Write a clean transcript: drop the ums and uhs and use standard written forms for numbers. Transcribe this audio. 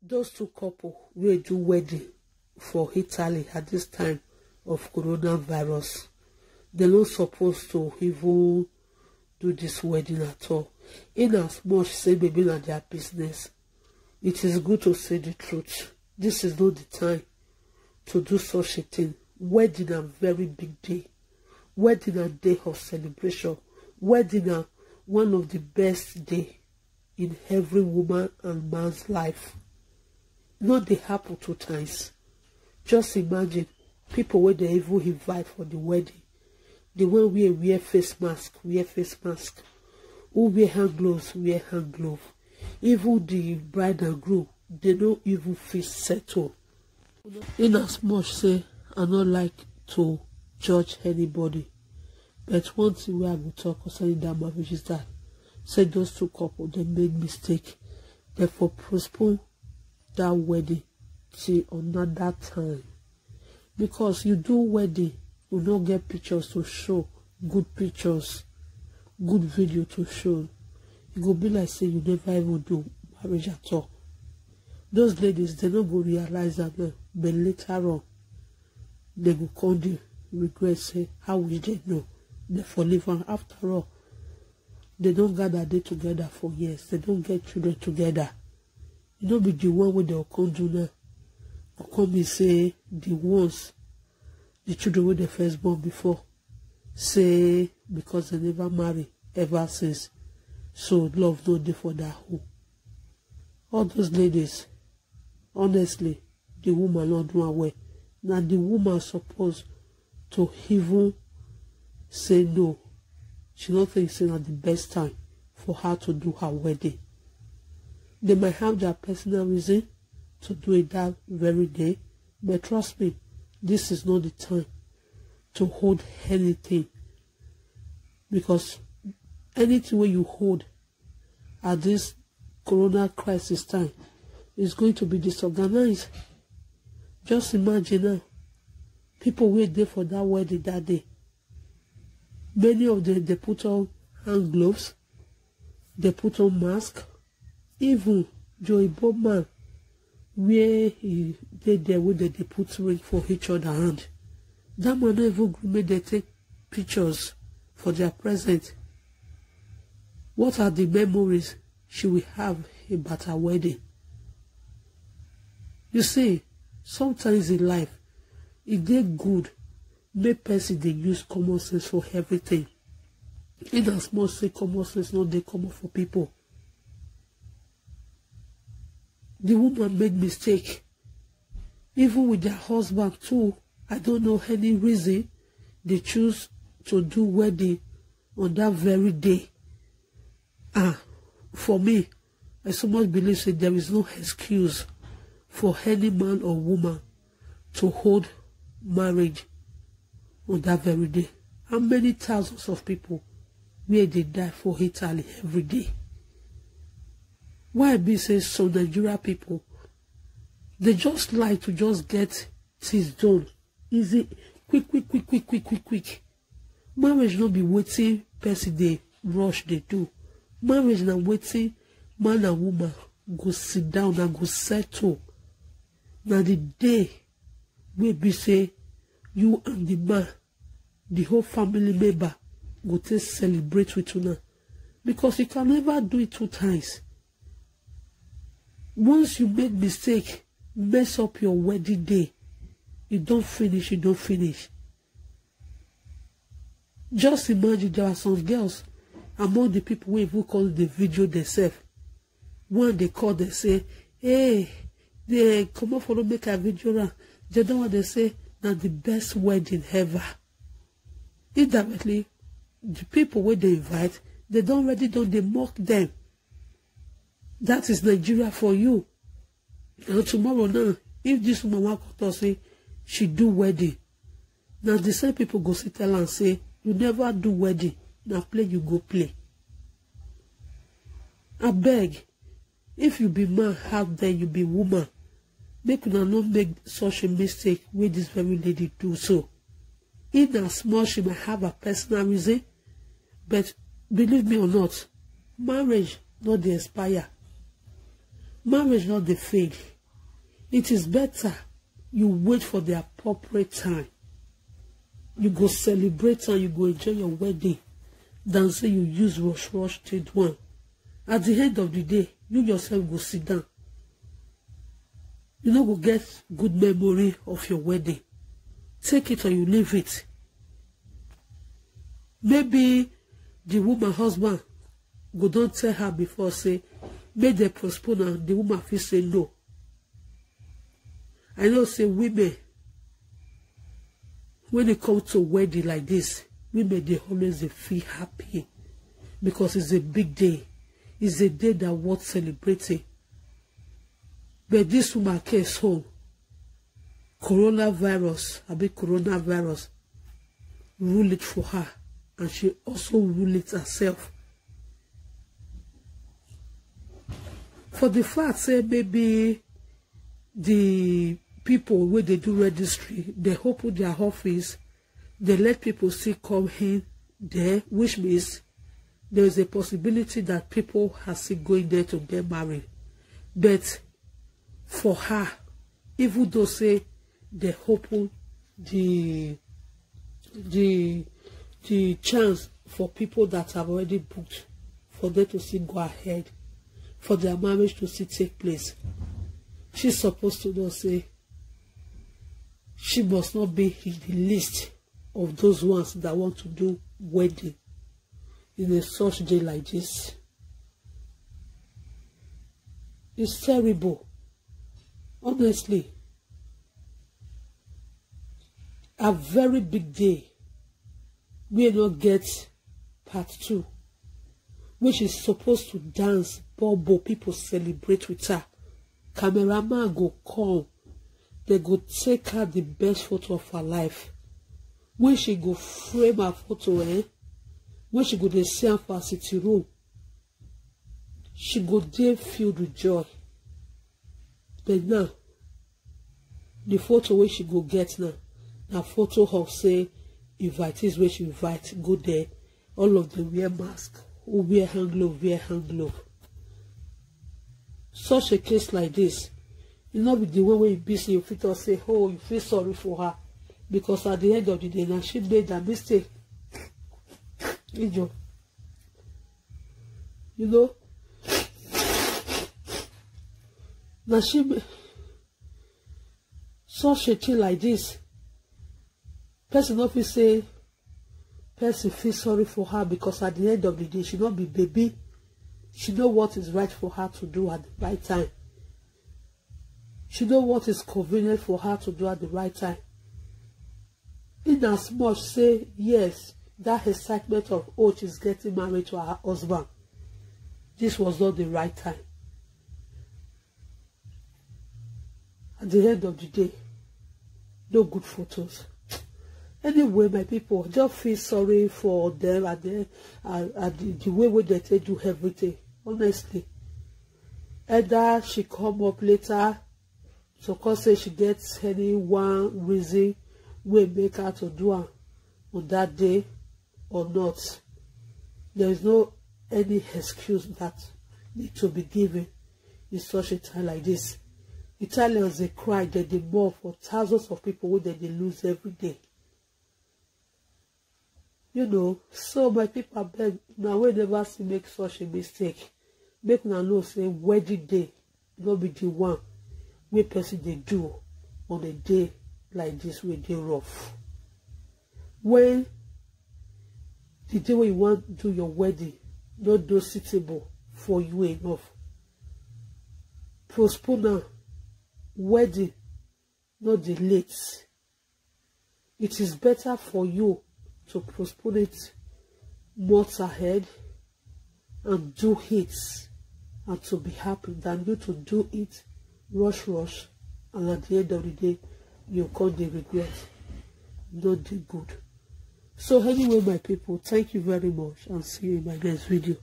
those two couple will do wedding for Italy at this time of coronavirus. They're not supposed to even do this wedding at all. In as much say maybe not their business, it is good to say the truth. This is not the time to do such a thing. Wedding a very big day. Wedding a day of celebration. Wedding a one of the best day in every woman and man's life. Not they happen 2 times. Just imagine people where they even invite for the wedding. The one wear face mask, Who wear hand gloves, wear hand glove. Even the bride and groom, they don't even feel settled. In as much say, I don't like to judge anybody. But one thing where I will talk concerning that marriage is that say those two couples, they made mistake. Therefore postpone that wedding till another time. Because you do wedding, you don't get pictures to show, good pictures, good video to show. It will be like say you never even do marriage at all. Those ladies, they don't go realize that now, but later on, they will come to regret, say, how will they know? They for live on. After all, they don't gather day together for years. They don't get children together. You don't be the one where they'll come do now. Or come and say the ones, the children with the first born before, say because they never marry ever since. So love no day for that home. All those ladies, honestly, the woman not doing well. Now the woman supposed to even say no. She not think it's not the best time for her to do her wedding. They might have their personal reason to do it that very day, but trust me, this is not the time to hold anything, because anything where you hold at this corona crisis time is going to be disorganized. Just imagine now, people wait there for that wedding that day. Many of them, they put on hand gloves, they put on mask. Even Joey Bobman, where he did there with they put ring for each other hand. That man even made they take pictures for their present. What are the memories she will have about her wedding? You see, sometimes in life, if they're good, make person they use common sense for everything. In as much say common sense not they common for people. The woman made mistake. Even with their husband too, I don't know any reason they choose to do wedding on that very day. For me, I so much believe that there is no excuse for any man or woman to hold marriage on that very day. How many thousands of people where they die for Italy every day? Why be say some Nigeria people, they just like to just get things done. Easy, quick. Marriage not be waiting person they rush they do. Marriage not waiting man and woman go sit down and go settle. Now the day we be say you and the man, the whole family member go to celebrate with you now. Because you can never do it 2 times. Once you make mistake, mess up your wedding day, you don't finish. Just imagine there are some girls among the people who even call the video themselves. When they call, they say, hey, they come up for to make a video. They don't want to say that the best wedding ever. Indirectly, the people where they invite, they mock them. That is Nigeria for you. And tomorrow now, if this woman want to say she do wedding, now the same people go sit tell and say, you never do wedding. Now play, you go play. I beg, if you be man out there, you be woman, make una not make such a mistake where this very lady do so. In as much she may have a personal reason, but believe me or not, marriage not the expire. Marriage not the fail. It is better you wait for the appropriate time. You go celebrate and you go enjoy your wedding than say you use rush trade one. At the end of the day, you yourself go sit down. You no go get good memory of your wedding. Take it or you leave it. Maybe the woman husband go don't tell her before, say, make they postpone and the woman feel say no. I know say women, when it comes to wedding like this, women they always they feel happy because it's a big day. It's a day that worth celebrating. But this woman case home, coronavirus rule it for her, and she also rule it herself. For the fact say maybe the people where they do registry, they open their office, they let people still come in there, which means there is a possibility that people are still going there to get married. But for her, even though say they open the chance for people that have already booked for them to still go ahead, for their marriage to still take place, she's supposed to know say she must not be in the list of those ones that want to do wedding in a such day like this. It's terrible. Honestly, a very big day. We will not get part 2, which is supposed to dance, bobo, people celebrate with her. Cameraman go come. They go take her the best photo of her life. When she go frame her photo, when she go dey see her for her sitting room, she go dey filled with joy. But now, the photo where she go get now, a photo of say, invitees where she invite, go there, all of them wear mask, who wear hand glove. Such a case like this, you know, with the way where you busy, you feel to say, oh, you feel sorry for her, because at the end of the day, now she made a mistake. You know, now she such a thing like this. Person not feel say, person feel sorry for her, because at the end of the day, she not be baby. She know what is right for her to do at the right time. She know what is convenient for her to do at the right time. In as much say, yes, that excitement of, oh, she's getting married to her husband, this was not the right time. At the end of the day, no good photos. Anyway, my people, just feel sorry for them and the way where they do everything. Honestly, either she come up later, so cause say she gets any one reason will make her to do her on that day or not. There is no any excuse that need to be given in such a time like this. Italians, they cry, they mourn for thousands of people who they lose every day. You know, so my people beg, now we never see make such a mistake. Make now know say wedding day not be the one where person they do on a day like this where they rough. When the day when you want to do your wedding, not do suitable for you enough. Postpone wedding, not delay it. It is better for you to postpone it months ahead and do it and to be happy than you to do it rush and at the end of the day you can't regret, not do good. So anyway, my people, thank you very much and see you in my next video.